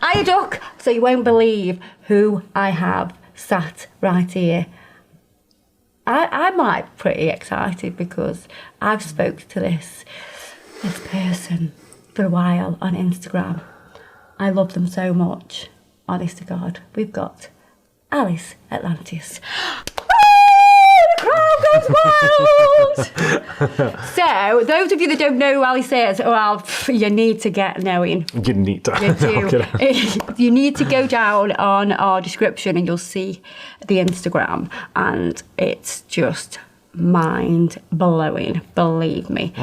I a duck, so you won't believe who I have sat right here. I'm like pretty excited because I've spoke to this person for a while on Instagram. I love them so much. Honest to God. We've got Ellis Atlantis. The crowd goes wild! So, those of you that don't know who Ellis is, well, you need to get knowing. You need to. You do. You need to go down on our description and you'll see the Instagram, and it's just mind-blowing, believe me.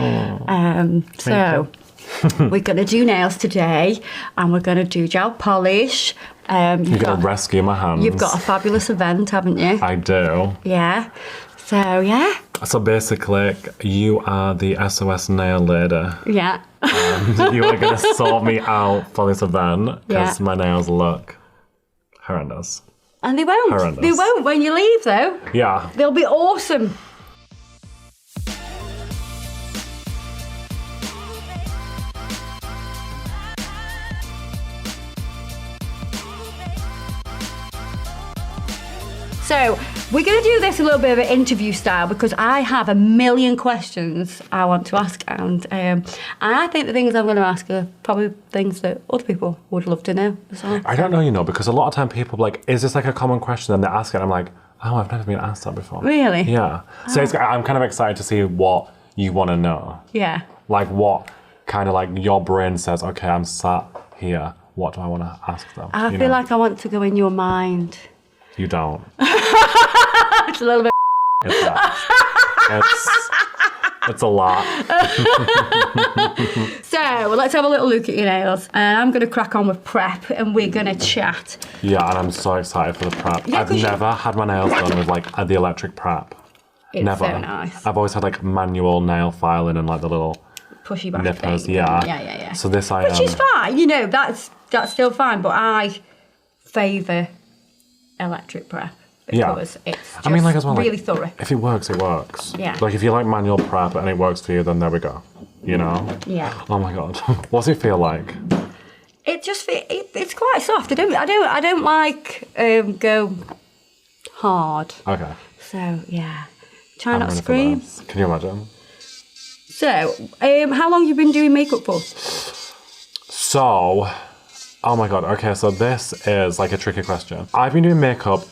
So, we're going to do nails today, and we're going to do gel polish. You're going to rescue my hands. You've got a fabulous event, haven't you? I do. Yeah. So, yeah. So basically, you are the SOS nail lady. Yeah. And you are going to sort me out for this event because Yeah. my nails look horrendous. And they won't. Horrendous. They won't when you leave, though. Yeah. They'll be awesome. So, we're going to do this a little bit of an interview style because I have a million questions I want to ask, and I think the things I'm going to ask are probably things that other people would love to know as well. I don't know, because a lot of time people are like, is this like a common question? And they ask it, and I'm like, oh, I've never been asked that before. Really? Yeah. So I'm kind of excited to see what you want to know. Yeah. Like what kind of like your brain says, okay, I'm sat here. What do I want to ask them? I feel like I want to go in your mind. You don't. It's a little bit. It's a lot. So, let's have a little look at your nails. And I'm going to crack on with prep and we're going to chat. Yeah, and I'm so excited for the prep. Yeah, I've never had my nails done with like the electric prep. It's Never. so nice. I've always had like manual nail filing and like the little Pushy back nippers. thing. Yeah. Yeah. So this I Which is fine, that's still fine, but I favour electric prep because it's just as well, really thorough. If it works, it works. Yeah. Like if you like manual prep and it works for you, then there we go. Yeah. Oh my God. What's it feel like? It just it's quite soft. I don't like go hard. Okay. So yeah. Try I'm not to ready for scream. this. Can you imagine? So, how long have you been doing makeup for? So, oh my God. Okay, so this is like a tricky question. I've been doing makeup,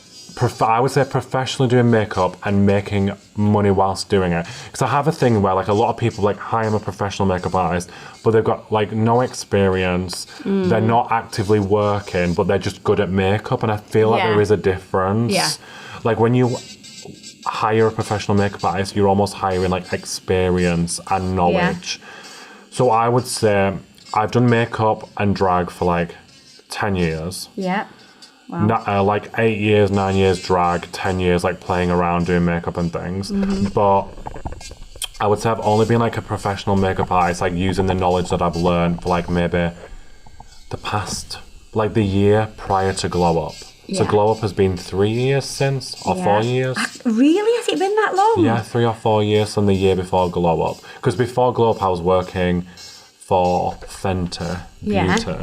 I would say professionally doing makeup and making money whilst doing it. Because I have a thing where like a lot of people like, hi, I'm a professional makeup artist, but they've got like no experience. They're not actively working, but they're just good at makeup. And I feel like there is a difference. Yeah. Like when you hire a professional makeup artist, you're almost hiring like experience and knowledge. So I would say I've done makeup and drag for like 10 years. Yeah. Wow. Like 8 years, 9 years drag, 10 years like playing around doing makeup and things. But I would say I've only been like a professional makeup artist, like using the knowledge that I've learned for like maybe the past, like the year prior to Glow Up. So Glow Up has been 3 years since, or 4 years. Really? Has it been that long? Yeah, 3 or 4 years from the year before Glow Up. Because before Glow Up, I was working for Fenty Beauty.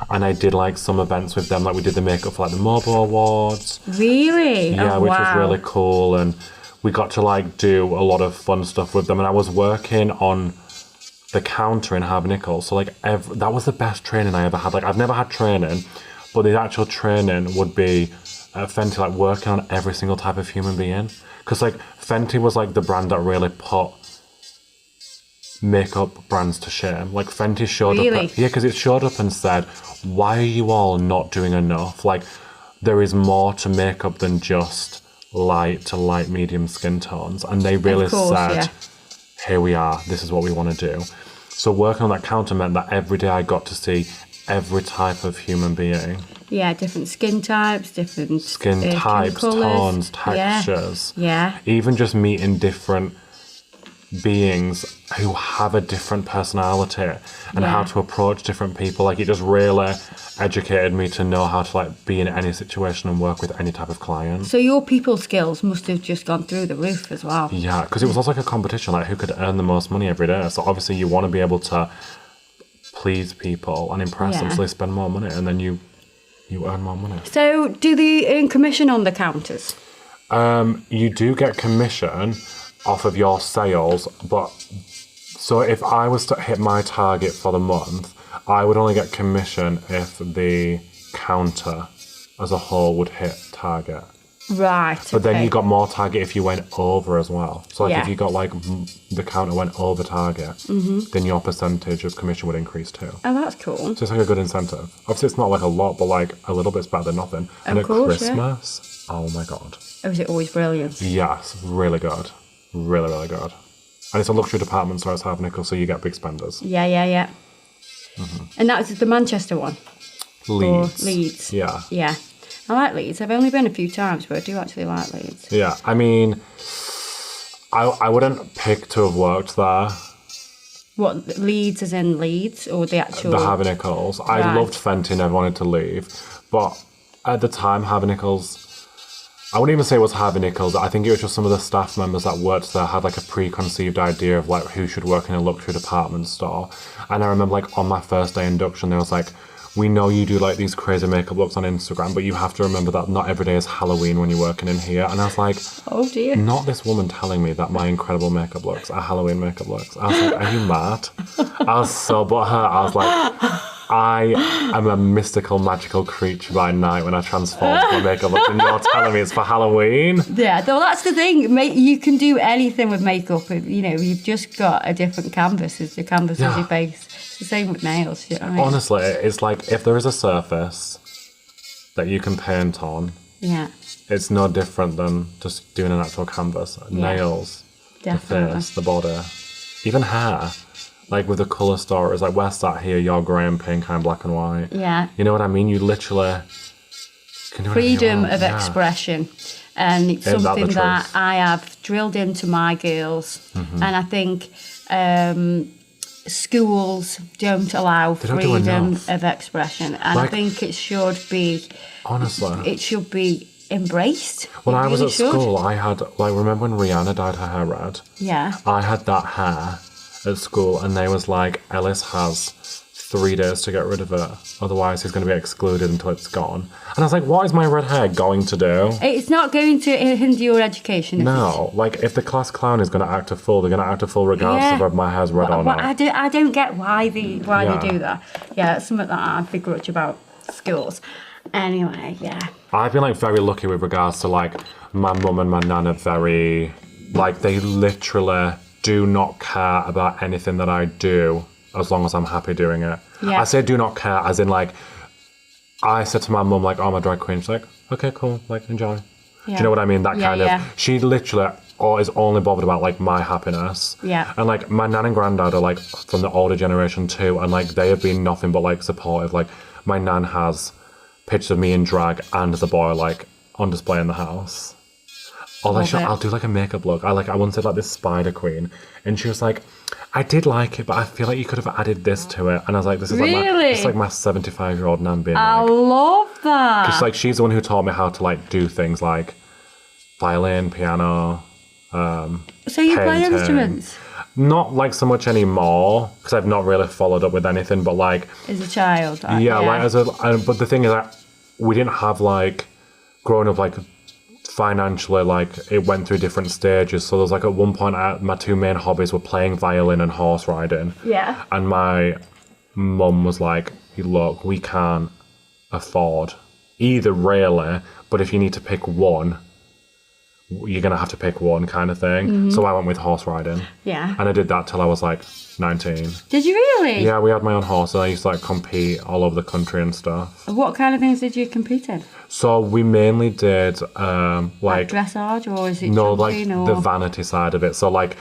And I did like some events with them, like we did the makeup for like the Mobile Awards. Really? Yeah, oh, which wow. was really cool. And we got to like do a lot of fun stuff with them. And I was working on the counter in Harvey Nichols. So like that was the best training I ever had. Like I've never had training, but the actual training would be Fenty like working on every single type of human being. Because like Fenty was like the brand that really put makeup brands to shame. Like Fenty showed up. Yeah, because it showed up and said, why are you all not doing enough? Like there is more to makeup than just light to light medium skin tones. And they really said, here we are, this is what we want to do. So working on that counter meant that every day I got to see every type of human being. Yeah, different skin types, different skin types, tones, textures. Yeah. Even just meeting different beings who have a different personality and how to approach different people. Like it just really educated me to know how to like be in any situation and work with any type of client. So your people skills must have just gone through the roof as well. Yeah, because it was also like a competition, like who could earn the most money every day. So obviously you want to be able to please people and impress them, Yeah. so they spend more money, and then you earn more money. So, do they earn commission on the counters? You do get commission off of your sales, but so if I was to hit my target for the month, I would only get commission if the counter as a whole would hit target. Right. But then you got more target if you went over as well. So like Yeah. if you got like the counter went over target, then your percentage of commission would increase too. Oh, that's cool. So it's like a good incentive. Obviously it's not like a lot, but like a little bit's better than nothing. And Of at course, yeah. Christmas, oh my God. Oh, is it always brilliant? Yes, really good. Really, really good. And it's a luxury department store, it's half nickel, so you get big spenders. Yeah. And that was the Manchester one? Leeds. Or Leeds? Yeah. Yeah. I like Leeds. I've only been a few times, but I do actually like Leeds. Yeah, I mean, I wouldn't pick to have worked there. What, Leeds as in Leeds, or the actual... The Harvey Nichols. I Right. loved Fenty, never wanted to leave. But at the time, Harvey Nichols, I wouldn't even say it was Harvey Nichols. I think it was just some of the staff members that worked there had like a preconceived idea of like who should work in a luxury department store. And I remember like on my first day induction, there was like, we know you do like these crazy makeup looks on Instagram, but you have to remember that not every day is Halloween when you're working in here. And I was like, Oh, dear. not this woman telling me that my incredible makeup looks are Halloween makeup looks. I was like, are you mad? I was so butthurt. I was like, I am a mystical, magical creature by night when I transform my makeup look, and you're telling me it's for Halloween? Yeah, well, that's the thing. You can do anything with makeup. You know, you've just got a different canvas as your canvas as your face. It's the same with nails. You know what I mean? Honestly, it's like if there is a surface that you can paint on, Yeah, it's no different than just doing an actual canvas. Nails, definitely. the face, the body, even hair. Like with the colour stories, like we're sat here, you're grey and pink, I'm black and white. Yeah. You know what I mean? You literally can do whatever you Freedom want. of Yeah. expression. And it's Ain't that the something that truth? I have drilled into my girls. Mm-hmm. And I think schools don't allow They don't do freedom enough. of expression. And I Like- think it should be embraced. When It I was really at should. school, I had, like, remember when Rihanna dyed her hair red? Yeah. I had that hair at school, and they was like, Ellis has 3 days to get rid of it. Otherwise, he's going to be excluded until it's gone. And I was like, what is my red hair going to do? It's not going to hinder your education. is it? No, like, if the class clown is going to act a fool, they're going to act a fool regardless Yeah. of whether my hair's red or Well, not. I don't get why they Yeah. do that. Yeah, that's something that I begrudge about schools. Anyway, yeah. I've been, like, very lucky with regards to, like, my mum and my nan are very, like, they literally do not care about anything that I do as long as I'm happy doing it. Yeah. I say do not care as in, like, I said to my mum, like, oh, I'm a drag queen. She's like, okay, cool, like, enjoy. Do Yeah. you know what I mean? That Yeah, kind yeah. of, she literally is only bothered about, like, my happiness. Yeah. And, like, my nan and granddad are, like, from the older generation too, and, like, they have been nothing but, like, supportive. Like, my nan has pictures of me in drag and the boy, like, on display in the house. Or like, Love it. I'll do like a makeup look. I once did like this spider queen, and she was like, I did like it, but I feel like you could have added this to it. And I was like, this is Really? like my 75-year-old nan being I like, love that. it's like she's the one who taught me how to like do things like violin, piano. So you play painting. instruments Not like so much anymore because I've not really followed up with anything. But like, as a child? yeah, like as a. But the thing is that we didn't have like growing up like financially, like it went through different stages. So there's like at one point my two main hobbies were playing violin and horse riding. Yeah. And my mum was like, look, we can't afford either really, but if you need to pick one, you're going to have to pick one kind of thing. So I went with horse riding. Yeah. And I did that till I was like 19. Did you really? Yeah, we had my own horse and I used to like compete all over the country and stuff. What kind of things did you compete in? So we mainly did like Dressage, or is it no, like jumping, or... the vanity side of it. So like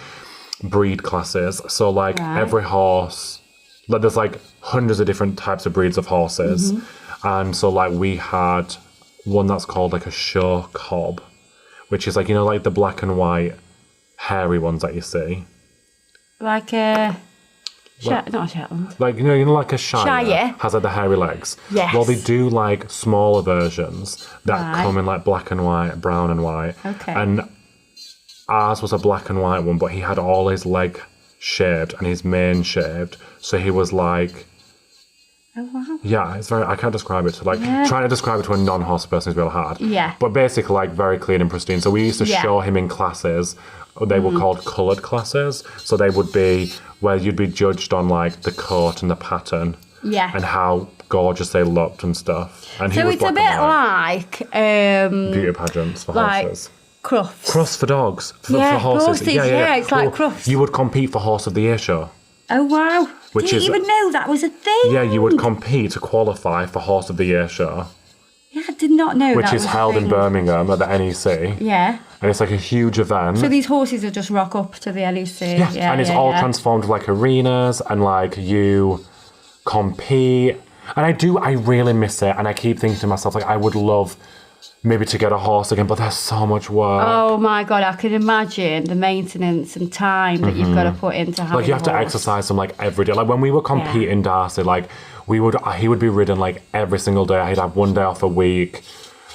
breed classes. So like Right. every horse, like there's like hundreds of different types of breeds of horses. And so like we had one that's called like a show cob, which is like, you know, like the black and white hairy ones that you see. Like a... not a Shetland. Like, you know, like a Shire Shire. has like the hairy legs. Yes. Well, they do like smaller versions that Right. come in like black and white, brown and white. Okay. And ours was a black and white one, but he had all his leg shaved and his mane shaved. So he was like Oh, wow. Yeah, it's very, I can't describe it to trying to describe it to a non-horse person is real hard. Yeah. But basically like very clean and pristine. So we used to show him in classes. They were called coloured classes. So they would be where you'd be judged on like the coat and the pattern. Yeah. And how gorgeous they looked and stuff. And he So was it's a black bit and white. like Beauty pageants for like horses. Crufts. Crufts for dogs. For horses. Horses. Yeah, it's like Crufts. You would compete for Horse of the Year show. Oh, wow. Which Didn't is- even know that was a thing. Yeah, you would compete to qualify for Horse of the Year show. Yeah, I did not know Which that is was a held in thing. Birmingham at the NEC. Yeah. And it's like a huge event. So these horses will just rock up to the LEC. Yeah, and it's all transformed like arenas and like you compete. And I really miss it. And I keep thinking to myself, like, I would love maybe to get a horse again, but there's so much work. Oh my God, I can imagine the maintenance and time that you've got to put into having Like you have to a horse. exercise them like every day. Like when we were competing, Darcy, like he would be ridden like every single day. He'd have one day off a week.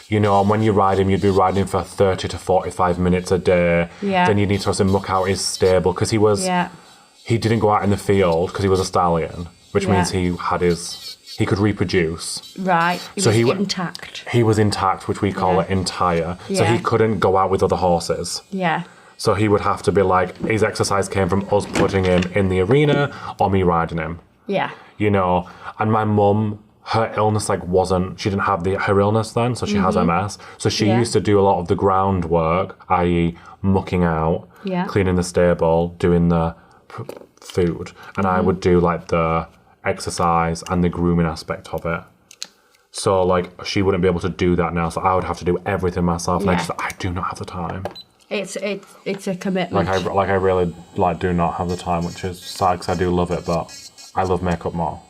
You know, and when you ride him, you'd be riding him for 30 to 45 minutes a day. Yeah. Then you need to also muck out his stable because he didn't go out in the field because he was a stallion, which means he could reproduce. Right. So He he was w- intact. He was intact, which we call it entire. So Yeah. he couldn't go out with other horses. Yeah. So he would have to be like, his exercise came from us putting him in the arena or me riding him. Yeah. You know, and my mum, her illness she didn't have her illness then, so she has MS. So she used to do a lot of the groundwork, i.e. mucking out, cleaning the stable, doing the food. And I would do like the exercise and the grooming aspect of it. So like she wouldn't be able to do that now, so I would have to do everything myself. And I do not have the time. It's a commitment. Like I really do not have the time, which is sad because I do love it, but I love makeup more.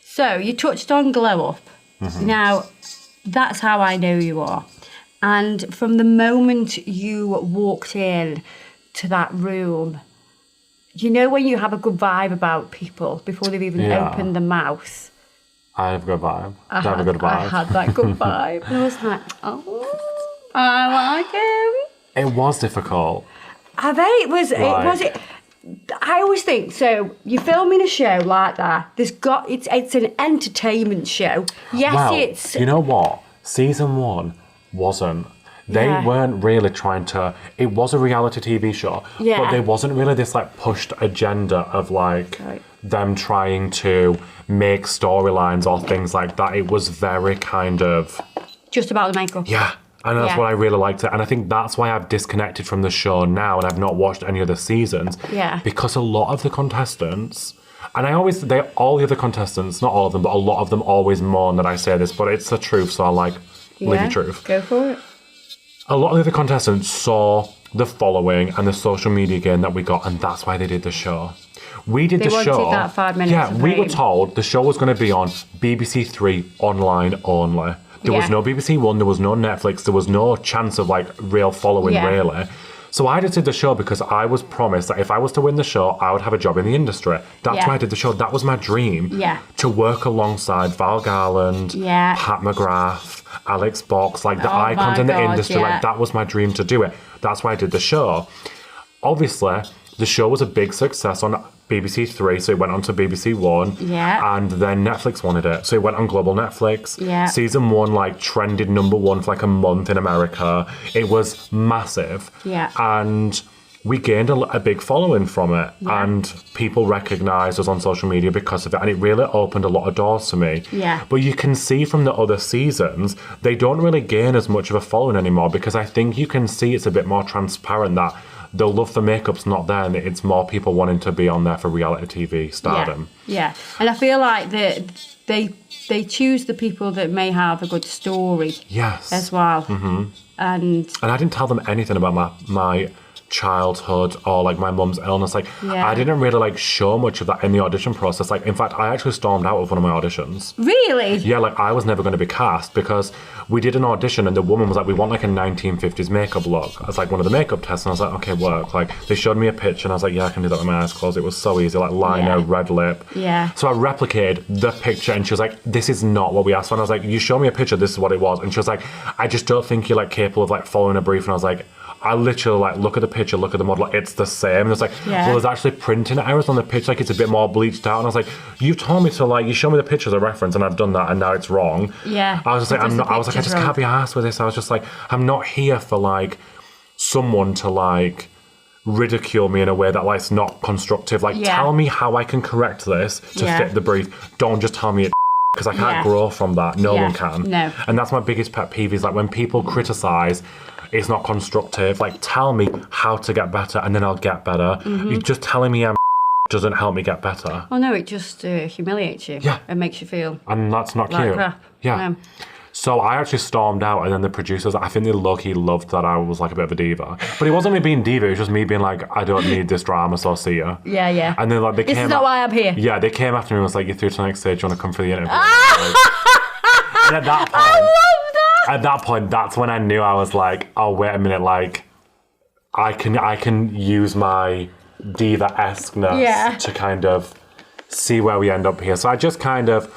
So you touched on glow up. Now, that's how I know you are. And from the moment you walked in to that room, you know when you have a good vibe about people before they've even opened their mouth? I have a good vibe. I have a good vibe. I had that good vibe. And I was like, oh, I like him. It was difficult. I bet it was. I always think so. You're filming a show like that. It's an entertainment show. Yes, Well, it's. you know what? Season 1 wasn't. They weren't really trying to. It was a reality TV show, but there wasn't really this like pushed agenda of like them trying to make storylines or things like that. It was very kind of Just about the makeup. yeah. And that's what I really liked it. And I think that's why I've disconnected from the show now and I've not watched any other seasons. Yeah. Because a lot of the contestants, and all the other contestants, not all of them, but a lot of them always moan that I say this, but it's the truth, so I live the truth. Go for it. A lot of the other contestants saw the following and the social media gain that we got, and that's why they did the show. We did They the show. wanted that 5 minutes Yeah, of we were fame. told the show was going to be on BBC 3 online only. There was no BBC One, there was no Netflix, there was no chance of like real following really. So I just did the show because I was promised that if I was to win the show, I would have a job in the industry. That's why I did the show. That was my dream. Yeah. To work alongside Val Garland, Pat McGrath, Alex Box, like the icons in the industry. Like that was my dream to do it. That's why I did the show. Obviously, the show was a big success on BBC 3, so it went on to BBC 1. Yeah. And then Netflix wanted it, so it went on global Netflix. Yeah. Season 1, like, trended #1 for, like, a month in America. It was massive. Yeah. And we gained a big following from it. Yeah. And people recognised us on social media because of it. And it really opened a lot of doors to me. Yeah. But you can see from the other seasons, they don't really gain as much of a following anymore because I think you can see it's a bit more transparent that the love for makeup's not there and it's more people wanting to be on there for reality TV stardom. Yeah. And I feel like they choose the people that may have a good story as well. Mm-hmm. And I didn't tell them anything about my childhood or like my mum's illness. Like I didn't really like show much of that in the audition process. Like in fact, I actually stormed out of one of my auditions. Really? Yeah, like I was never going to be cast because we did an audition and the woman was like, we want like a 1950s makeup look. It's like one of the makeup tests and I was like, okay, work. Like they showed me a picture and I was like, yeah, I can do that with my eyes closed. It was so easy, like liner, red lip. Yeah. So I replicated the picture and she was like, this is not what we asked for. And I was like, you show me a picture, this is what it was. And she was like, I just don't think you're like capable of like following a brief. And I was like, I literally like look at the picture, look at the model, it's the same. And it's like, well, there's actually printing errors on the picture, like it's a bit more bleached out. And I was like, you told me to like, you showed me the picture as a reference, and I've done that, and now it's wrong. Yeah. I was just like, I just can't be arsed with this. I was just like, I'm not here for like someone to like ridicule me in a way that like it's not constructive. Like, tell me how I can correct this to fit the brief. Don't just tell me it. Because I can't grow from that. No one can. No. And that's my biggest pet peeve is like when people criticize, it's not constructive. Like, tell me how to get better and then I'll get better. You're just telling me I'm doesn't help me get better. Oh no, it just humiliates you. Yeah. And makes you feel and that's not like cute. crap. Yeah. No. So I actually stormed out, and then the producers, I think they low-key loved that I was like a bit of a diva. But it wasn't me being diva, it was just me being like, I don't need this drama, so see ya. Yeah, yeah. And then like they This came is not why I'm here. Yeah, they came after me and was like, you're through to the next stage, do you want to come for the interview? And at that point, I love that. At that point, that's when I knew I was like, oh wait a minute, like I can use my diva-esque-ness to kind of see where we end up here. So I just kind of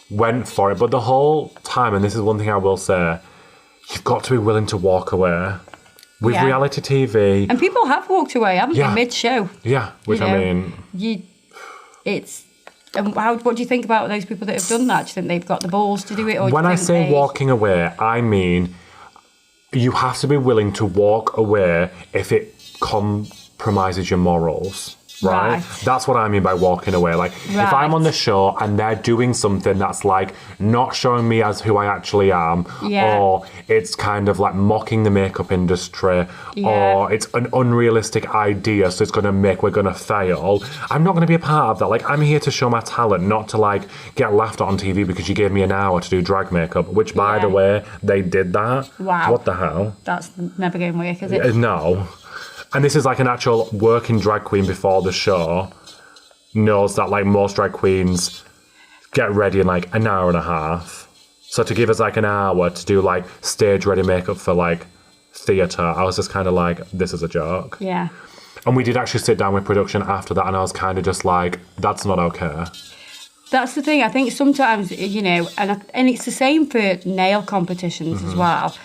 went for it. But the whole time, and this is one thing I will say, you've got to be willing to walk away. With reality TV. And people have walked away, haven't they, mid-show? Yeah, which You know, I mean... And what do you think about those people that have done that? Do you think they've got the balls to do it? Or when I say walking away, I mean you have to be willing to walk away if it compromises your morals. Right? That's what I mean by walking away. Like, if I'm on the show and they're doing something that's like not showing me as who I actually am, or it's kind of like mocking the makeup industry, or it's an unrealistic idea, so it's going to make we're going to fail, I'm not going to be a part of that. Like, I'm here to show my talent, not to like get laughed at on TV because you gave me an hour to do drag makeup, which by the way, they did that. Wow. What the hell? That's never going to work, is it? No. And this is like an actual working drag queen before the show knows that like most drag queens get ready in like an hour and a half. So to give us like an hour to do like stage ready makeup for like theatre, I was just kind of like, this is a joke. Yeah. And we did actually sit down with production after that, and I was kind of just like, that's not okay. That's the thing. I think sometimes, you know, and it's the same for nail competitions as well.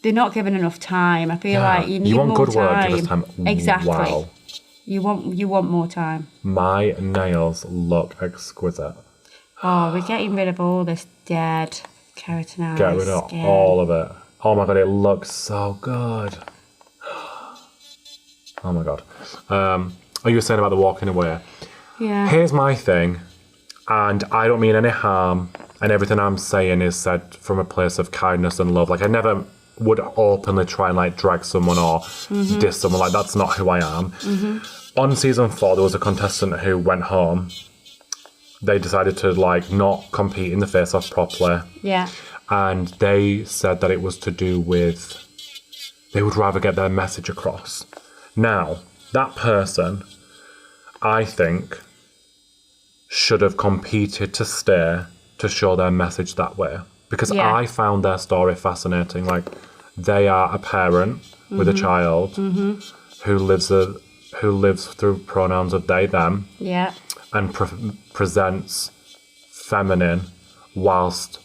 They're not given enough time. I feel like you need more time. You want good work, give us time. Exactly. Wow. You want more time. My nails look exquisite. Oh, we're getting rid of all this dead keratinized Get rid of all of it. Oh my god, it looks so good. Oh my god. You were saying about the walking away. Yeah. Here's my thing, and I don't mean any harm, and everything I'm saying is said from a place of kindness and love. Like, I never would openly try and like drag someone or diss someone. Like, that's not who I am. On season 4, there was a contestant who went home. They decided to like not compete in the Face Off properly. Yeah. And they said that it was to do with they would rather get their message across. Now, that person, I think, should have competed to stay to show their message that way. Because I found their story fascinating. Like, they are a parent with a child who lives through pronouns of they, them. Yeah. And presents feminine, whilst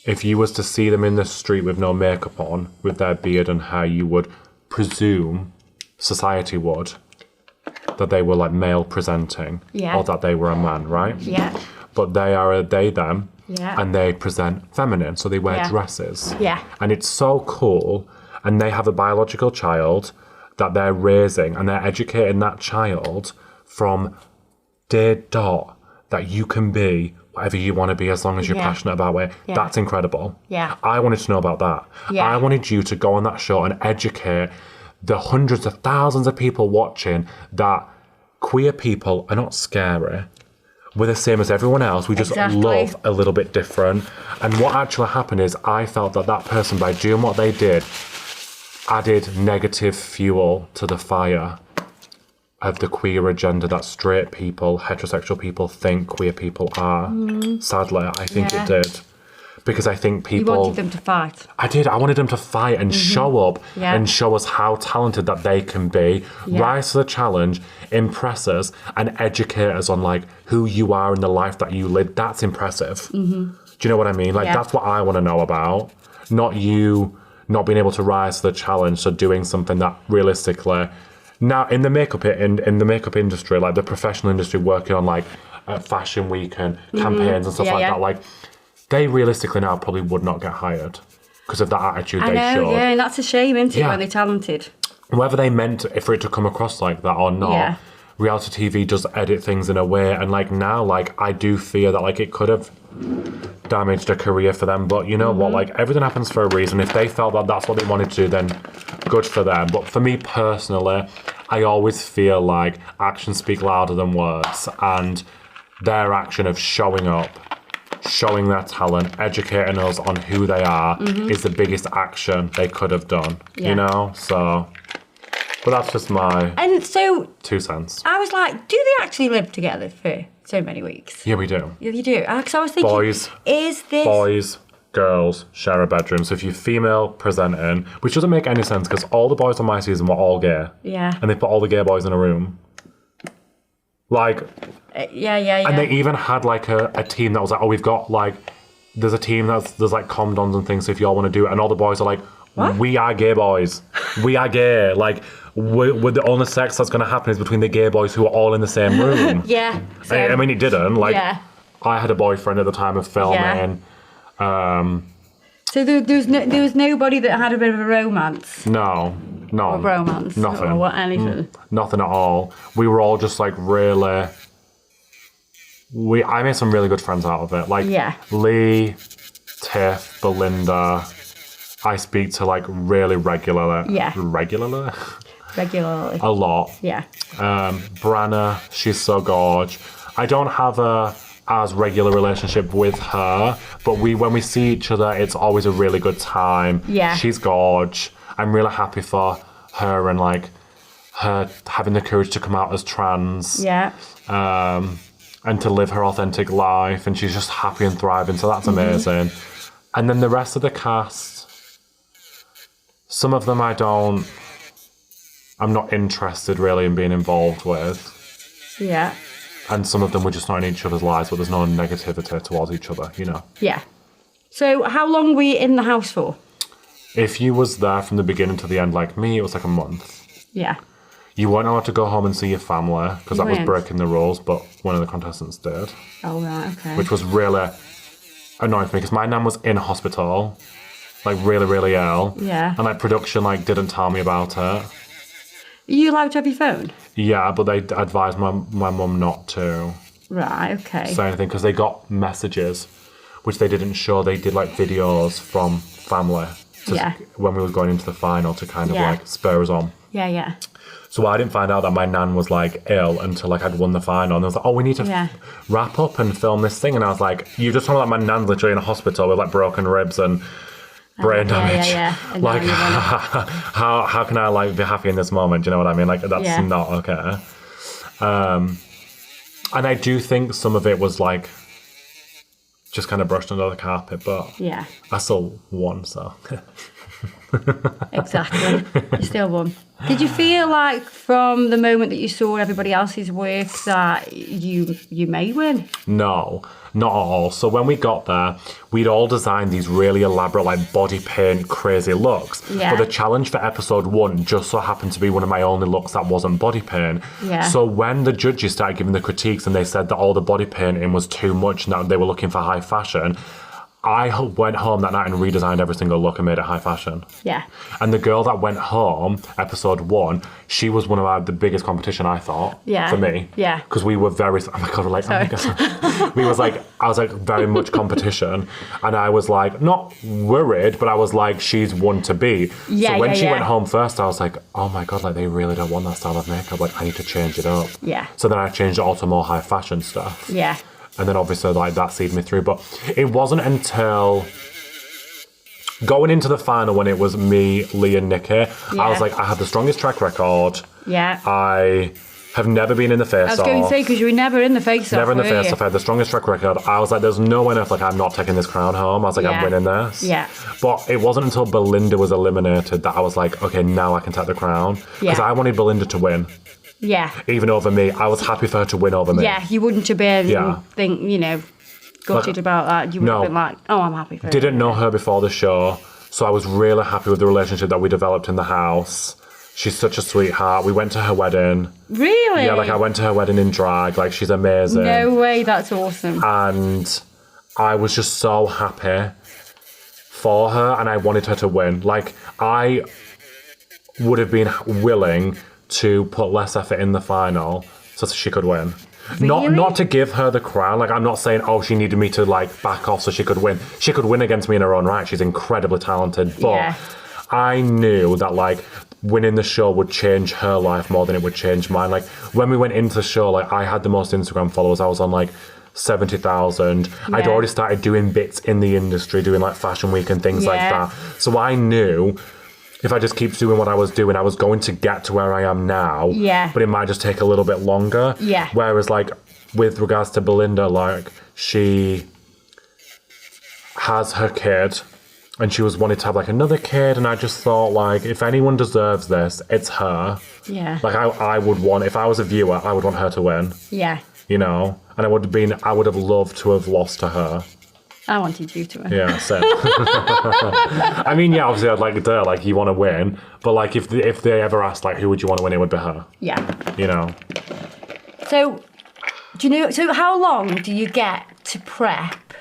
if you was to see them in the street with no makeup on, with their beard and hair, you would presume, society would, that they were like male presenting. Yeah. Or that they were a man, right? Yeah. But they are a they, them. Yeah. And they present feminine, so they wear dresses. Yeah. And it's so cool. And they have a biological child that they're raising, and they're educating that child from day dot that you can be whatever you want to be as long as you're passionate about it. Yeah. That's incredible. Yeah. I wanted to know about that. Yeah. I wanted you to go on that show and educate the hundreds of thousands of people watching that queer people are not scary. We're the same as everyone else. We just love a little bit different. And what actually happened is I felt that that person, by doing what they did, added negative fuel to the fire of the queer agenda that straight people, heterosexual people think queer people are. Sadly, I think it did. Because I think people... You wanted them to fight. I did. I wanted them to fight and show up and show us how talented that they can be, rise to the challenge, impress us, and educate us on like who you are in the life that you live. That's impressive. Do you know what I mean? Like, that's what I want to know about. Not you not being able to rise to the challenge, so doing something that realistically, now in the makeup in the makeup industry, like the professional industry, working on like fashion week and campaigns and stuff that, like they realistically now probably would not get hired because of that attitude they showed. Yeah, and that's a shame, isn't it, when they're talented. Whether they meant for it to come across like that or not, reality TV does edit things in a way, and like now, like I do fear that like it could have damaged a career for them. But you know what, like everything happens for a reason. If they felt that that's what they wanted to do, then good for them. But for me personally, I always feel like actions speak louder than words, and their action of showing up, showing their talent, educating us on who they are is the biggest action they could have done. You know, so. But that's just my 2 cents. I was like, do they actually live together for so many weeks? Yeah, we do. Yeah, you do. Because I was thinking, boys, girls share a bedroom. So if you're female presenting, which doesn't make any sense because all the boys on my season were all gay. Yeah. And they put all the gay boys in a room. Like. Yeah. And they even had like a team that was like, oh, we've got like, there's a team there's like condoms and things. So if y'all want to do it, and all the boys are like, what? We are gay boys. We are gay. Like, we're the only sex that's going to happen is between the gay boys who are all in the same room. I mean, it didn't. Like, I had a boyfriend at the time of filming. So there was nobody that had a bit of a romance? No. Or romance? Nothing. Or anything? Nothing at all. We were all just like really... I made some really good friends out of it. Like, Lee, Tiff, Belinda... I speak to like really regularly. Yeah. Regularly? Regularly. A lot. Yeah. Branna, she's so gorge. I don't have a as regular relationship with her, but when we see each other, it's always a really good time. Yeah. She's gorge. I'm really happy for her and like her having the courage to come out as trans. Yeah. And to live her authentic life, and she's just happy and thriving, so that's amazing. And then the rest of the cast, some of them I'm not interested really in being involved with. Yeah. And some of them were just not in each other's lives, but there's no negativity towards each other, you know. Yeah. So how long were you in the house for? If you was there from the beginning to the end like me, it was like a month. Yeah. You weren't allowed to go home and see your family, because that was breaking the rules, but one of the contestants did. Oh, right, okay. Which was really annoying for me, because my nan was in hospital. Like really, really ill. Yeah. And like production like didn't tell me about it. Are you allowed to have your phone? Yeah, but they advised my mum not to. Right, okay. Say anything because they got messages, which they didn't show. They did like videos from family when we were going into the final to kind of like spur us on. Yeah. So I didn't find out that my nan was like ill until like I'd won the final. And they was like, oh, we need to wrap up and film this thing. And I was like, you just told me that my nan's literally in a hospital with like broken ribs and brain damage. Like, how can I like be happy in this moment? Do you know what I mean? Like, that's not okay. And I do think some of it was like just kind of brushed under the carpet, but I still won, so. Exactly. You still won. Did you feel like from the moment that you saw everybody else's work that you may win? No, not at all. So when we got there, we'd all designed these really elaborate like body paint crazy looks. Yeah. But the challenge for episode 1 just so happened to be one of my only looks that wasn't body paint. Yeah. So when the judges started giving the critiques and they said that all the body painting was too much and that they were looking for high fashion, I went home that night and redesigned every single look and made it high fashion. Yeah. And the girl that went home, episode 1, she was one of the biggest competition, I thought, for me. Yeah. Because we were very, oh my God, like, Sorry. oh my God. I was like very much competition. And I was like, not worried, but I was like, she's one to beat. Yeah, so when she went home first, I was like, oh my God, like they really don't want that style of makeup. Like I need to change it up. Yeah. So then I changed it all to more high fashion stuff. Yeah. And then obviously like that seed me through. But it wasn't until going into the final when it was me, Lee and Nikki, I was like, I have the strongest track record. Yeah. I have never been in the face-off. I was going to say, because you were never in the face-off, Never in the face-off. I had the strongest track record. I was like, there's no way on earth like I'm not taking this crown home. I was like, I'm winning this. Yeah. But it wasn't until Belinda was eliminated that I was like, okay, now I can take the crown. Because I wanted Belinda to win. Yeah. Even over me. I was happy for her to win over me. Yeah, you wouldn't have been, gutted about that. You would have been like, oh, I'm happy for her. Didn't know her before the show. So I was really happy with the relationship that we developed in the house. She's such a sweetheart. We went to her wedding. Really? Yeah, like I went to her wedding in drag. Like she's amazing. No way, that's awesome. And I was just so happy for her and I wanted her to win. Like I would have been willing to put less effort in the final so she could win. Really? Not to give her the crown. Like I'm not saying, oh, she needed me to like back off so she could win. She could win against me in her own right. She's incredibly talented. But I knew that like winning the show would change her life more than it would change mine. Like when we went into the show, like I had the most Instagram followers. I was on like 70,000. I'd already started doing bits in the industry, doing like Fashion Week and things like that. So I knew if I just keep doing what I was doing, I was going to get to where I am now. Yeah. But it might just take a little bit longer. Yeah. Whereas like with regards to Belinda, like she has her kid and she was wanting to have like another kid, and I just thought like if anyone deserves this, it's her. Yeah. Like I would want, if I was a viewer, I would want her to win. Yeah. You know? And I would have loved to have lost to her. I wanted you to win. Yeah, same. I mean, yeah, obviously I'd like her, like you want to win, but like if they ever asked like who would you want to win, it would be her. Yeah. You know. So, do you know? So, how long do you get to prep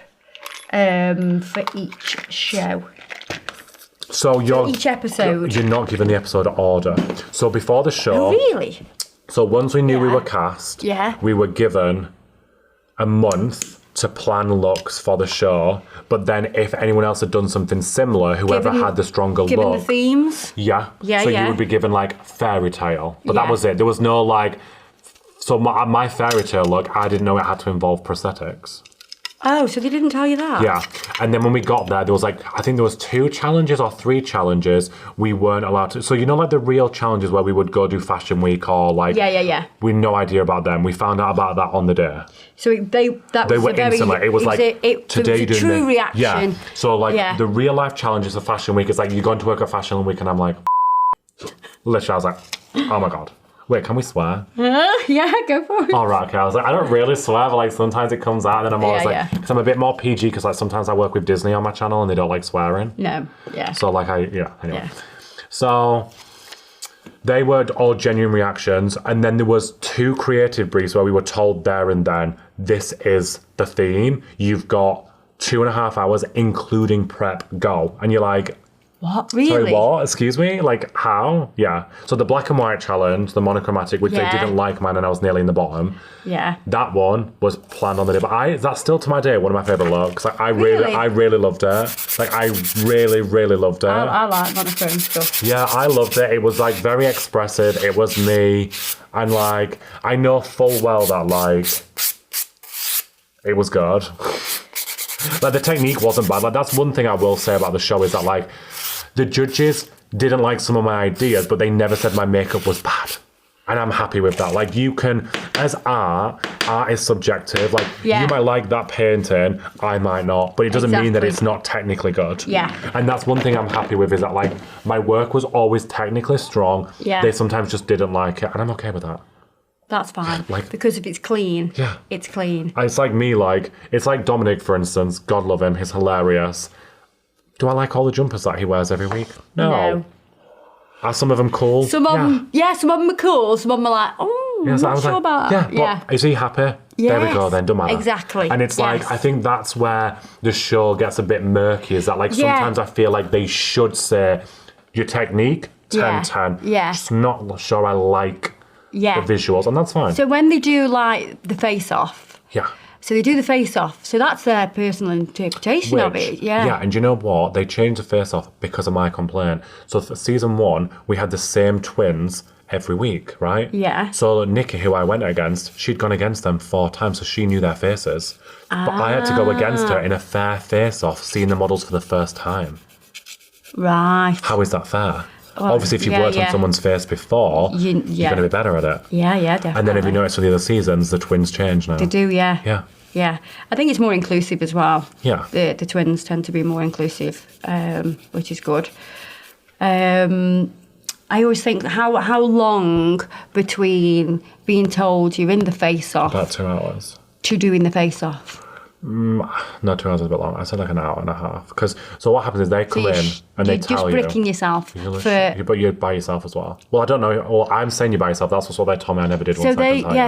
for each show? So each episode. You're not given the episode order. So before the show. Oh, really? So once we knew we were cast, we were given a month to plan looks for the show. But then if anyone else had done something similar, whoever had the stronger given look. the themes? Yeah. So you would be given like fairy tale. But that was it. There was no like. So my fairy tale look, I didn't know it had to involve prosthetics. Oh, so they didn't tell you that? Yeah. And then when we got there was like, I think there was 2 challenges or 3 challenges we weren't allowed to. So you know like the real challenges where we would go do Fashion Week or like. Yeah. We had no idea about them. We found out about that on the day. So they were instantly. It was like, today it was a true reaction. Yeah. So like the real life challenges of Fashion Week is like you're going to work at Fashion Week and I'm like, literally I was like, oh my God. Wait, can we swear? Yeah, go for it. All right, okay. I was like, I don't really swear, but like sometimes it comes out, and then I'm always because I'm a bit more PG because like sometimes I work with Disney on my channel and they don't like swearing. No, yeah. So like anyway. Yeah. So they were all genuine reactions, and then there was 2 creative briefs where we were told there and then, this is the theme. You've got 2.5 hours, including prep. Go, and you're like. What? Really? Sorry, what? Excuse me? Like, how? Yeah. So the black and white challenge, the monochromatic, which they didn't like mine and I was nearly in the bottom. Yeah. That one was planned on the day. But that's still to my day one of my favourite looks. Like, I really loved it. Like, I really, really loved it. I like monochrome stuff. Yeah, I loved it. It was, like, very expressive. It was me. And, like, I know full well that, like, it was good. Like, the technique wasn't bad. Like, that's one thing I will say about the show is that, like, the judges didn't like some of my ideas, but they never said my makeup was bad. And I'm happy with that. Like, you can, as art is subjective. Like, you might like that painting, I might not. But it doesn't mean that it's not technically good. Yeah. And that's one thing I'm happy with is that, like, my work was always technically strong. Yeah. They sometimes just didn't like it. And I'm okay with that. That's fine. Like, because if it's clean, it's clean. It's like me, like, it's like Dominic, for instance. God love him. He's hilarious. Do I like all the jumpers that he wears every week? No. Are some of them cool? Some of them are cool. Some of them are like, oh, I'm not sure about that. Yeah, but is he happy? There we go then, don't matter. Exactly. And it's like, I think that's where the show gets a bit murky, is that like sometimes I feel like they should say, your technique, 10-10. Yeah. Just not sure I like the visuals, and that's fine. So when they do like the face-off. Yeah. So they do the face-off. So that's their personal interpretation of it. Yeah. Yeah, and you know what? They changed the face-off because of my complaint. So for season 1, we had the same twins every week, right? Yeah. So Nikki, who I went against, she'd gone against them 4 times, so she knew their faces. But I had to go against her in a fair face-off, seeing the models for the first time. Right. How is that fair? Well, obviously, if you've worked on someone's face before, you're going to be better at it. Yeah, definitely. And then if you notice for the other seasons, the twins change now. They do, yeah. Yeah. Yeah. I think it's more inclusive as well. Yeah. The twins tend to be more inclusive, which is good. I always think how long between being told you're in the face-off... About 2 hours. ...to doing the face-off? No, 2 hours is a bit long. I said like an hour and a half. Because so what happens is they come in and they tell you. You're just bricking yourself. But you're by yourself as well. Well, I don't know. Well, I'm saying you're by yourself. That's what they told me. I never did. So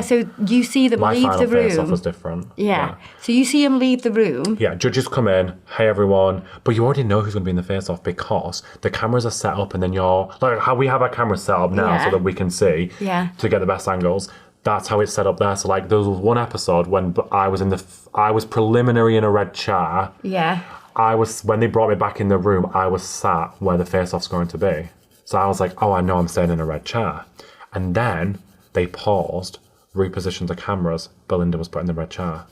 so you see them leave the room. My face-off was different. Yeah. So you see them leave the room. Yeah, judges come in. Hey, everyone. But you already know who's going to be in the face-off because the cameras are set up and then you're... Like how we have our cameras set up now so that we can see to get the best angles. That's how it's set up there. So like there was one episode when I was preliminary in a red chair. Yeah. When they brought me back in the room, I was sat where the face-off's going to be. So I was like, oh, I know I'm staying in a red chair. And then they paused, repositioned the cameras. Belinda was put in the red chair.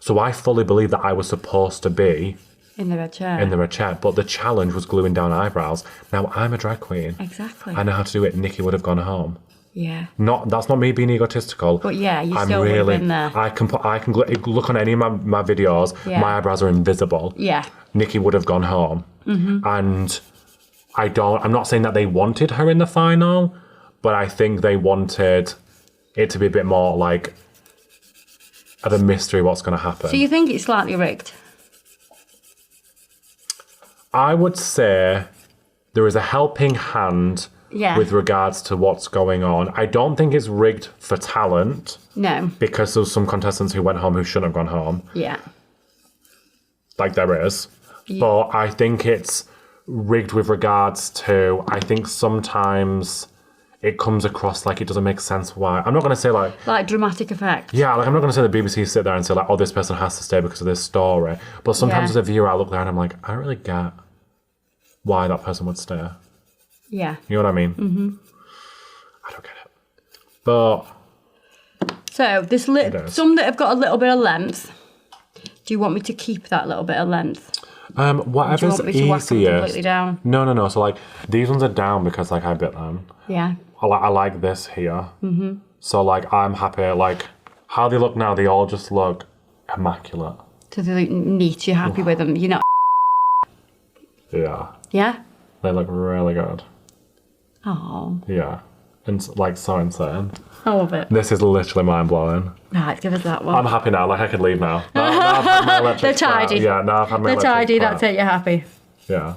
So I fully believe that I was supposed to be in the red chair. But the challenge was gluing down eyebrows. Now I'm a drag queen. Exactly. I know how to do it. Nikki would have gone home. Yeah. That's not me being egotistical. But yeah, you still would have been there. I can look on any of my videos. Yeah. My eyebrows are invisible. Yeah. Nikki would have gone home. Mm-hmm. And I'm not saying that they wanted her in the final, but I think they wanted it to be a bit more like of a mystery what's going to happen. So you think it's slightly rigged? I would say there is a helping hand with regards to what's going on. I don't think it's rigged for talent. No. Because there's some contestants who went home who shouldn't have gone home. Yeah. Like there is. Yeah. But I think it's rigged with regards to, I think sometimes it comes across like it doesn't make sense why. I'm not going to say like dramatic effect. Yeah, like I'm not going to say the BBC sit there and say like, oh, this person has to stay because of this story. But sometimes as a viewer, I look there and I'm like, I don't really get why that person would stay. Yeah. You know what I mean? Mm-hmm. I don't get it. But... So, there's some that have got a little bit of length. Do you want me to keep that little bit of length? Whatever's do you want me to whack them completely down? No. So, like, these ones are down because, like, I bit them. Yeah. I like this here. Mm-hmm. So, like, I'm happy. Like, how they look now, they all just look immaculate. So they look neat. You're happy with them. You're not... Yeah. Yeah? They look really good. Oh. Yeah. And like so insane. I love it. This is literally mind blowing. Right, give us that one. I'm happy now, like I could leave now. Now I've had my electric They're tidy. Yeah, now I've had my They're electric tidy, that's it, you're happy. Yeah.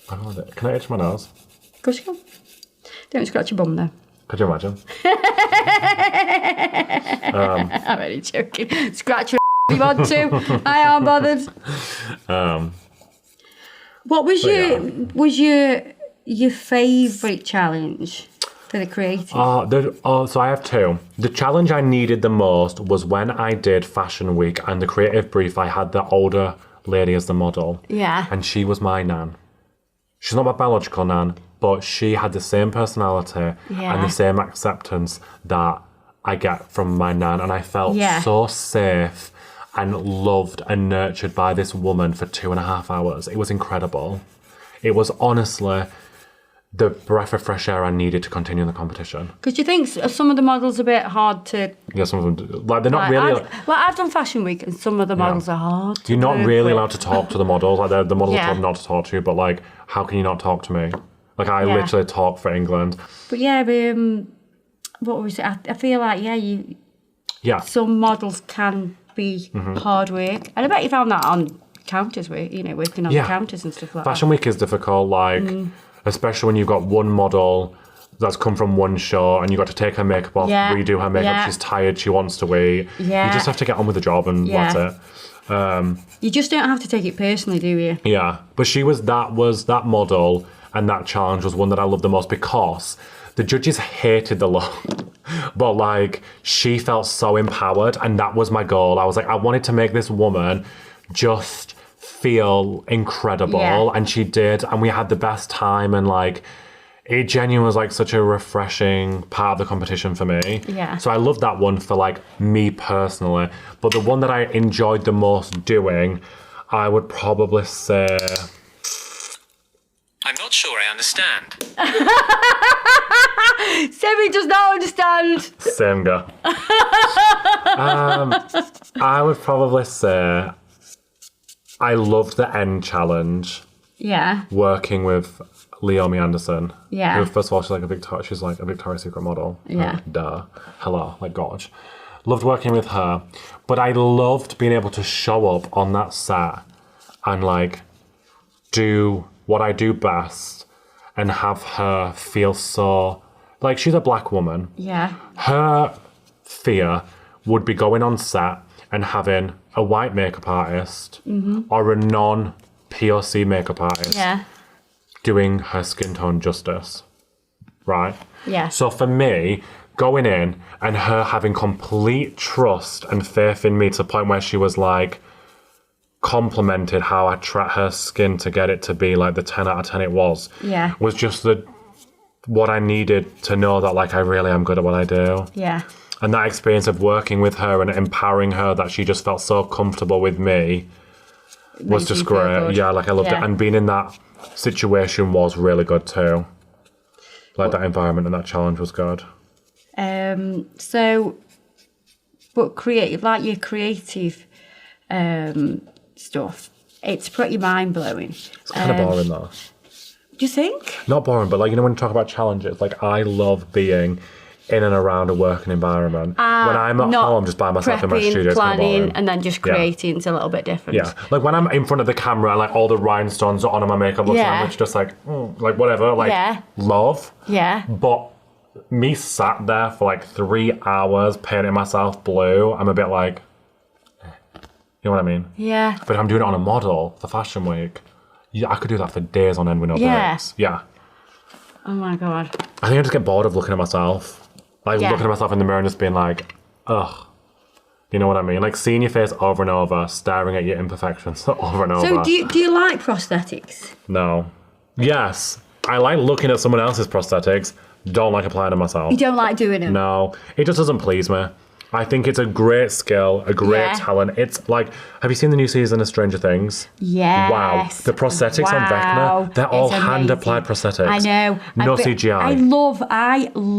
Can I itch my nose? Of course you can. Don't scratch your bum though. Could you imagine? I'm only joking. Scratch your if you want to. I aren't bothered. What was your favourite challenge for the creative? So I have two. The challenge I needed the most was when I did Fashion Week and the creative brief. I had the older lady as the model. Yeah. And she was my nan. She's not my biological nan, but she had the same personality and the same acceptance that I get from my nan. And I felt so safe and loved and nurtured by this woman for 2.5 hours. It was incredible. It was honestly the breath of fresh air I needed to continue the competition. Because you think some of the models are a bit hard to... Yeah, some of them... Like, they're not really... I've done Fashion Week and some of the models are hard to You're not work really with. allowed to talk to the models. Like, the models are told not to talk to you, but, like, how can you not talk to me? Like, I literally talk for England. But, what was it? I feel like, some models can be hard work. And I bet you found that on counters, working on the counters and stuff like Fashion Week is difficult, like, especially when you've got one model that's come from one show and you've got to take her makeup off, redo her makeup, she's tired, she wants to wait. Yeah. You just have to get on with the job and that's it. You just don't have to take it personally, do you? Yeah, but that model and that challenge was one that I loved the most because the judges hated the look. But, like, she felt so empowered, and that was my goal. I was like, I wanted to make this woman just feel incredible, and she did, and we had the best time, and, like, it genuinely was, like, such a refreshing part of the competition for me. Yeah. So I loved that one for, like, me personally. But the one that I enjoyed the most doing, I would probably say... I'm not sure I understand. Sammy does not understand. Same girl. I would probably say I loved the end challenge. Yeah. Working with Leonie Anderson. Yeah. Who, first of all, she's like a Victoria's Secret model. Yeah. Duh. Hello, like gorge. Loved working with her. But I loved being able to show up on that set and like do what I do best and have her feel so... Like, she's a black woman. Yeah. Her fear would be going on set and having a white makeup artist or a non-POC makeup artist doing her skin tone justice, right? Yeah. So for me, going in and her having complete trust and faith in me to the point where she was like, complimented how I tracked her skin to get it to be like the 10 out of 10 it was just what I needed to know that like I really am good at what I do. Yeah. And that experience of working with her and empowering her that she just felt so comfortable with me was just great. Yeah, like I loved it. And being in that situation was really good too. Like that environment and that challenge was good. So, but creative, like your creative stuff, it's pretty mind-blowing. It's kind of boring though. Do you think? Not boring, but like, you know, when you talk about challenges, like I love being in and around a working environment. When I'm at home just by myself in my studio, it's kind of boring. And then just creating is a little bit different. Yeah, like when I'm in front of the camera and like all the rhinestones are on my makeup looks like it's just like, like whatever, like love. Yeah. But me sat there for like 3 hours painting myself blue, I'm a bit like, you know what I mean? Yeah. But if I'm doing it on a model for Fashion Week, I could do that for days on end with no breaks. Yeah. Oh my God. I think I just get bored of looking at myself. Like looking at myself in the mirror and just being like, ugh. You know what I mean? Like seeing your face over and over, staring at your imperfections over and over. So do you like prosthetics? No. Yes. I like looking at someone else's prosthetics. Don't like applying them myself. You don't like doing them? No. It just doesn't please me. I think it's a great skill, a great talent. It's like, have you seen the new season of Stranger Things? Yes. Wow. The prosthetics on Vecna, they're all hand-applied prosthetics. I know. No CGI. I love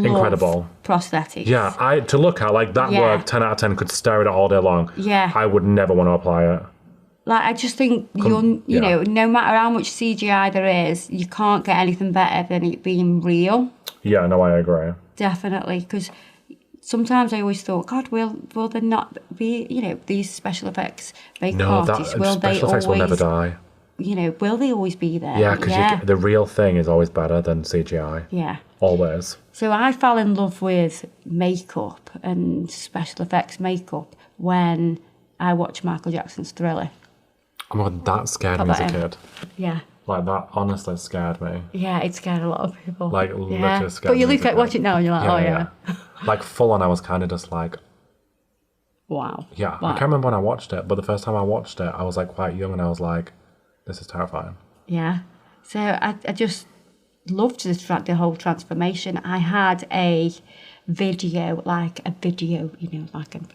incredible prosthetics. Yeah, to look at, like that work, 10 out of 10, could stare at it all day long. Yeah. I would never want to apply it. Like, I just think, you know, no matter how much CGI there is, you can't get anything better than it being real. Yeah, no, I agree. Definitely, because sometimes I always thought, God, will there not be, you know, these special effects makeup artists? Will they special effects will never die. You know, will they always be there? Yeah, because the real thing is always better than CGI. Yeah. Always. So I fell in love with makeup and special effects makeup when I watched Michael Jackson's Thriller. Oh my God, that scared me as a kid. Yeah. Like, that honestly scared me. Yeah, it scared a lot of people. Like, literally scared me. But you look at watch it now and you're like, oh yeah. Like, full on, I was kind of just like... Wow. Yeah, I can't remember when I watched it, but the first time I watched it, I was like quite young and I was like, this is terrifying. Yeah. So I just loved the whole transformation. I had a video, you know, like an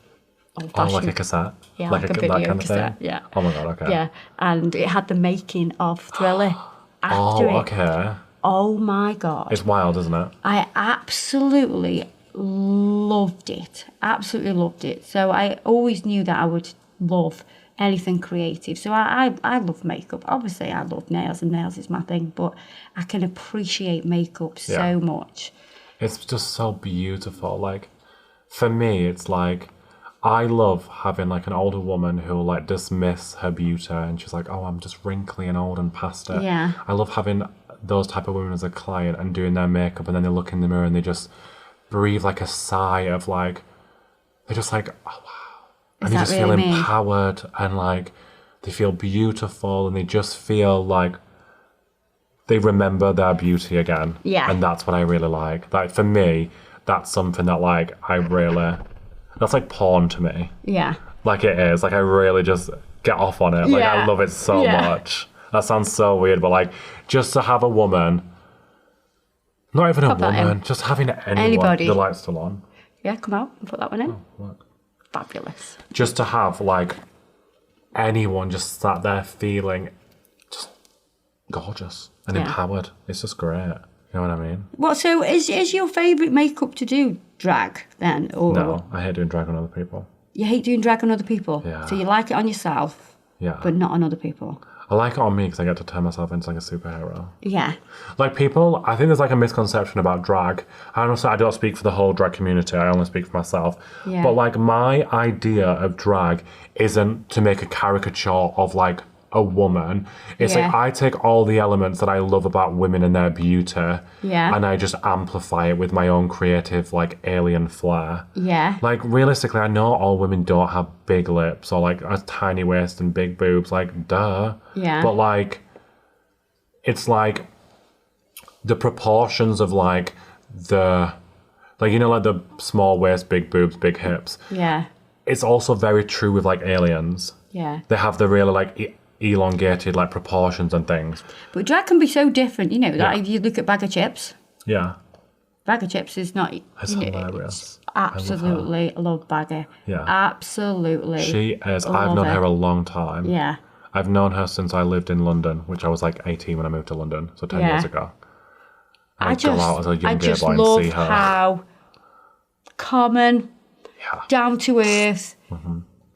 old-fashioned... Oh, like a cassette? Yeah, like a video that kind cassette, of thing? yeah. Oh my God, okay. Yeah, and it had the making of Thriller after okay. Oh my God. It's wild, isn't it? I absolutely loved it. Absolutely loved it. So I always knew that I would love anything creative. So I love makeup. Obviously, I love nails, and nails is my thing, but I can appreciate makeup so much. It's just so beautiful. Like, for me, it's like, I love having like an older woman who will like dismiss her beauty and she's like, oh, I'm just wrinkly and old and past it. Yeah. I love having those type of women as a client and doing their makeup and then they look in the mirror and they just breathe like a sigh of like, they're just like, oh wow. And they just feel empowered and like they feel beautiful and they just feel like they remember their beauty again. Yeah. And that's what I really like. Like for me, that's something that like I really... That's like porn to me. Yeah. Like it is. Like I really just get off on it. Like I love it so much. That sounds so weird, but like just to have a woman, not even a woman, just having anybody. The light's still on. Yeah, come out and put that one in. Oh, look. Fabulous. Just to have like anyone just sat there feeling just gorgeous and empowered. It's just great. You know what I mean? What? So is your favourite makeup to do drag then? Or no, I hate doing drag on other people. You hate doing drag on other people? Yeah. So you like it on yourself, yeah, but not on other people? I like it on me because I get to turn myself into like a superhero. Yeah. Like people, I think there's like a misconception about drag. I don't speak for the whole drag community. I only speak for myself. Yeah. But like my idea of drag isn't to make a caricature of like a woman. It's like I take all the elements that I love about women and their beauty, and I just amplify it with my own creative like alien flair. Yeah. Like realistically, I know all women don't have big lips or like a tiny waist and big boobs. Like duh. Yeah. But like, it's like the proportions of like the like the small waist, big boobs, big hips. Yeah. It's also very true with like aliens. Yeah. They have the really like elongated like proportions and things. But drag can be so different, you know, that if you look at Bag of Chips. Yeah. Bag of Chips is not... It's hilarious. Absolutely love Bagger. Yeah. Absolutely. She is. I've known her a long time. Yeah. I've known her since I lived in London, which I was like 18 when I moved to London, so 10 years ago. I go out as a young gay boy and see her. How common, down to earth,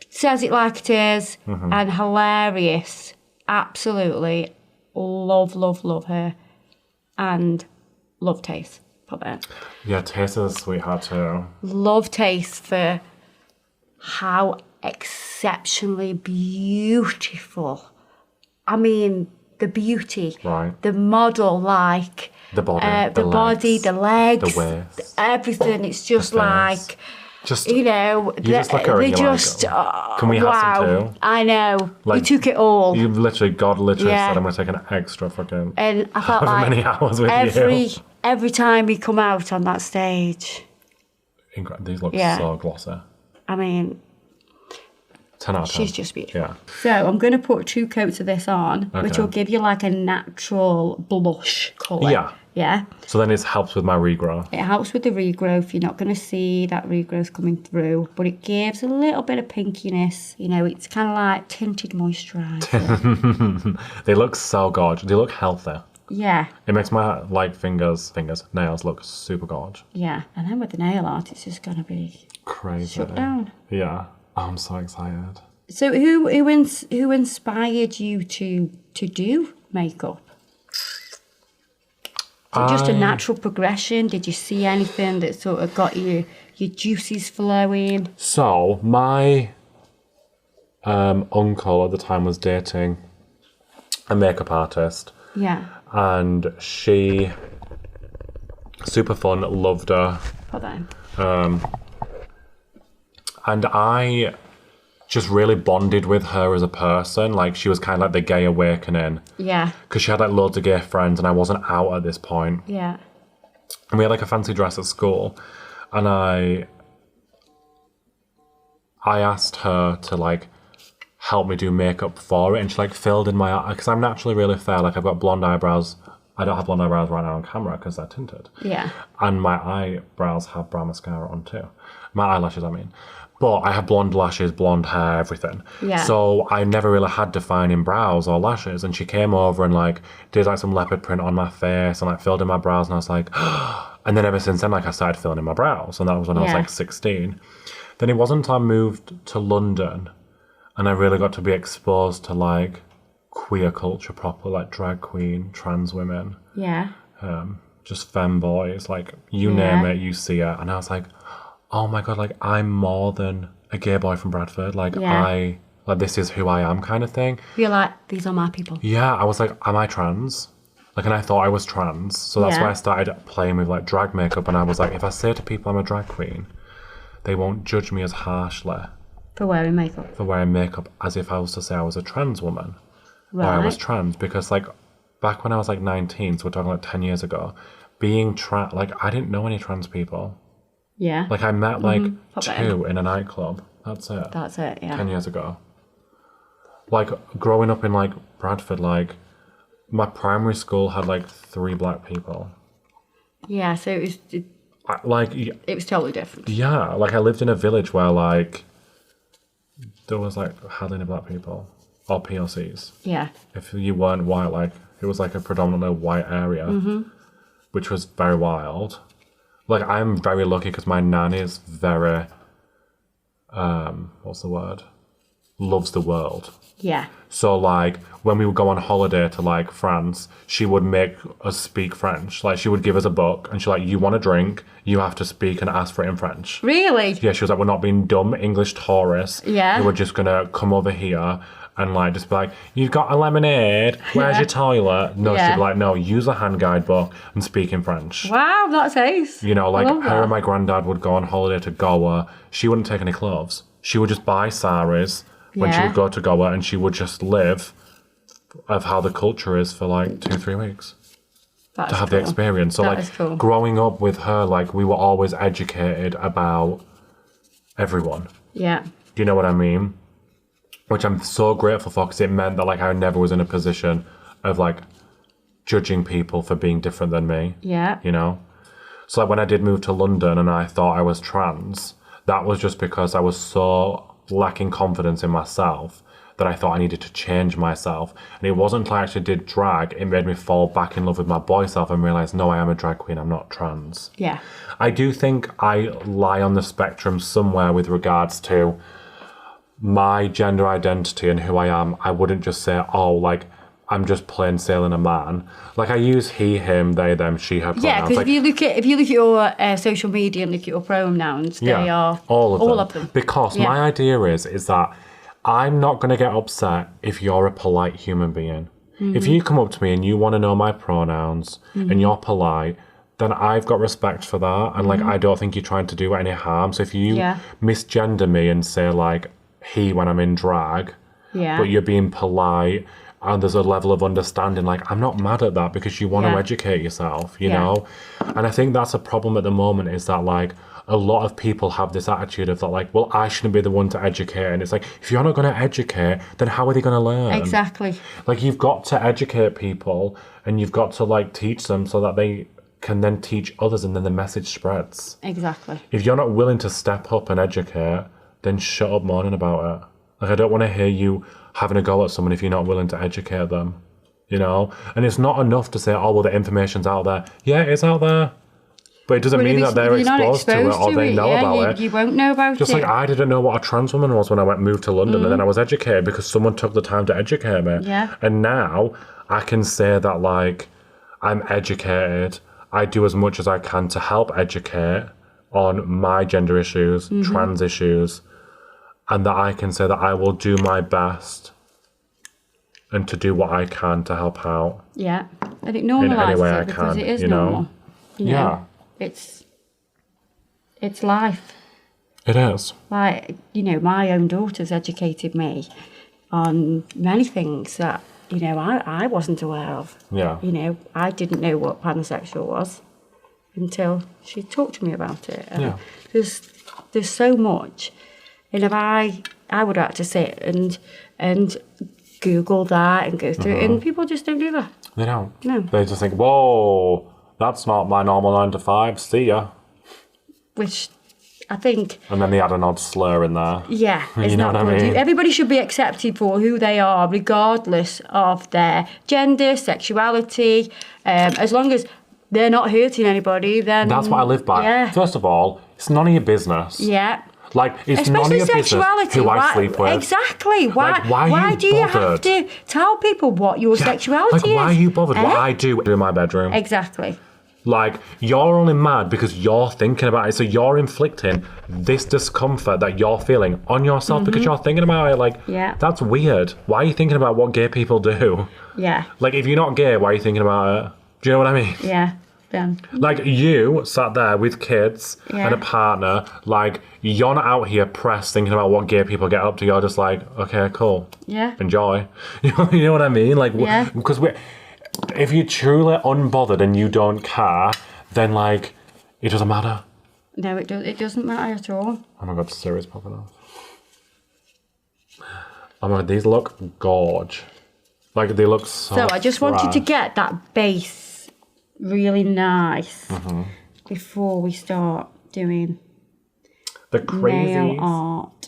says it like it is, and hilarious. Absolutely love her. And love Taste. Put it. Yeah, Taste is a sweetheart too. Love Taste for how exceptionally beautiful. I mean, the beauty. Right. The model, like... The body, the body, the legs, the waist, everything. It's just like... Just, you know, you just look at her and you're like, can we have some too? I know. Like, you took it all. God literally said, I'm going to take an extra fucking and I felt like many hours with you. Every time he come out on that stage. These look so glossy. I mean, 10 out of 10. She's just beautiful. Yeah. So I'm going to put 2 coats of this on, which will give you like a natural blush colour. Yeah. Yeah. So then it helps with my regrowth. It helps with the regrowth. You're not going to see that regrowth coming through, but it gives a little bit of pinkiness. You know, it's kind of like tinted moisturiser. They look so gorgeous. They look healthy. Yeah. It makes my like nails look super gorgeous. Yeah. And then with the nail art, it's just going to be crazy. Shut down. Yeah. Oh, I'm so excited. So who inspired you to do makeup? Was it just a natural progression? Did you see anything that sort of got your juices flowing? So my uncle at the time was dating a makeup artist. Yeah. And she, super fun, loved her. Hold on. And I just really bonded with her as a person. Like, she was kind of like the gay awakening. Yeah. Because she had like loads of gay friends and I wasn't out at this point. Yeah. And we had like a fancy dress at school. And I asked her to like help me do makeup for it. And she like filled in my eye. Because I'm naturally really fair. Like, I've got blonde eyebrows. I don't have blonde eyebrows right now on camera because they're tinted. Yeah. And my eyebrows have brown mascara on too. My eyelashes, I mean. But I have blonde lashes, blonde hair, everything. Yeah. So I never really had defining brows or lashes. And she came over and like did like some leopard print on my face and like filled in my brows. And I was like, and then ever since then, like I started filling in my brows. And that was when I was like 16. Then it wasn't until I moved to London and I really got to be exposed to like queer culture proper, like drag queen, trans women. Yeah. Just femboys, like you name it, you see it. And I was like, oh my God, like I'm more than a gay boy from Bradford. Like this is who I am kind of thing. You're like, these are my people. Yeah, I was like, am I trans? Like, and I thought I was trans. So that's why I started playing with like drag makeup. And I was like, if I say to people I'm a drag queen, they won't judge me as harshly. For wearing makeup. For wearing makeup as if I was to say I was a trans woman. Right. Or I was trans. Because like, back when I was like 19, so we're talking like 10 years ago, being trans, like I didn't know any trans people. Yeah. Like I met like 2 in a nightclub. That's it. That's it, yeah. 10 years ago. Like growing up in like Bradford, like my school had like 3 black people. Yeah, so it was totally different. Yeah, like I lived in a village where like there was like hardly any black people or POCs. Yeah. If you weren't white, like it was like a predominantly white area, which was very wild. Like, I'm very lucky because my nan is very, what's the word? loves the world. Yeah. So, like, when we would go on holiday to, like, France, she would make us speak French. Like, she would give us a book, and she's like, you want a drink, you have to speak and ask for it in French. Really? Yeah, she was like, we're not being dumb English tourists. Yeah. We're just going to come over here and, like, just be like, you've got a lemonade, where's your toilet? No, she'd be like, no, use a hand guide book and speak in French. Wow, that's ace. You know, like, I love her that. and my granddad would go on holiday to Goa. She wouldn't take any clothes. She would just buy saris when she Yeah. would go to Goa, and she would just live of how the culture is for like 2-3 weeks That's to have cool. the experience. So That like is cool. growing up with her, like we were always educated about everyone. Yeah. Do you know what I mean? Which I'm so grateful for, because it meant that like I never was in a position of like judging people for being different than me. Yeah. You know? So like when I did move to London and I thought I was trans, that was just because I was so lacking confidence in myself that I thought I needed to change myself. And it wasn't until I actually did drag, it made me fall back in love with my boy self and realise, no, I am a drag queen, I'm not trans. Yeah. I do think I lie on the spectrum somewhere with regards to my gender identity and who I am. I wouldn't just say, oh, like, I'm just plain sailing a man. Like, I use he, him, they, them, she, her pronouns. Yeah, because like, if you look at your social media and look at your pronouns, they are all of them. Because Yeah. my idea is that I'm not going to get upset if you're a polite human being. Mm-hmm. If you come up to me and you want to know my pronouns and you're polite, then I've got respect for that. And like, I don't think you're trying to do any harm. So if you misgender me and say like he when I'm in drag, but you're being polite and there's a level of understanding, like I'm not mad at that because you want to educate yourself, you know? And I think that's a problem at the moment, is that like a lot of people have this attitude of that, like, well, I shouldn't be the one to educate. And it's like, if you're not going to educate, then how are they going to learn? Exactly. Like, you've got to educate people and you've got to like teach them so that they can then teach others and then the message spreads. Exactly. If you're not willing to step up and educate, then shut up moaning about it. Like, I don't want to hear you having a go at someone if you're not willing to educate them, you know? And it's not enough to say, oh, well, the information's out there. Yeah, it's out there. But it doesn't mean that they're exposed to it or they know about it. You won't know about it. Just like I didn't know what a trans woman was when I moved to London, and then I was educated because someone took the time to educate me. Yeah. And now I can say that like I'm educated. I do as much as I can to help educate on my gender issues, trans issues, and that I can say that I will do my best and to do what I can to help out. Yeah. And it In any normalises way I it because can, it is you know? normal. You know? Yeah. It's life. It is. Like, you know, my own daughter's educated me on many things that, you know, I wasn't aware of. Yeah. You know, I didn't know what pansexual was until she talked to me about it. Yeah. There's so much. And if I would have to sit and Google that and go through it, and people just don't do that. They don't. No. They just think, whoa, that's not my normal 9 to 5. See ya. Which I think, And then they add an odd slur in there. yeah, You it's know not what I good. mean? Everybody should be accepted for who they are, regardless of their gender, sexuality. As long as they're not hurting anybody, then That's what I live by. Yeah, First of all, it's none of your business. yeah. Like, it's none of Especially your business sexuality. who I sleep with. Exactly. Why? Like, why are you do you have bothered? to tell people what your sexuality Like, is? why are you bothered? What Eh? I do in my bedroom. Exactly. Like, you're only mad because you're thinking about it. So you're inflicting this discomfort that you're feeling on yourself because you're thinking about it. Like, Yeah. that's weird. Why are you thinking about what gay people do? Yeah. Like, if you're not gay, why are you thinking about it? Do you know what I mean? Yeah. Then. Like, you sat there with kids Yeah. and a partner, like, you're not out here pressed thinking about what gay people get up to. You're just like, okay, cool. Yeah. Enjoy. You know what I mean? Like, Yeah. because if you're truly unbothered and you don't care, then, like, it doesn't matter. No, it does. It doesn't matter at all. Oh my God, Siri's popping off. Oh my God, these look gorge. Like, they look so So I just wanted to fresh. get that base really nice before we start doing The crazy nail art.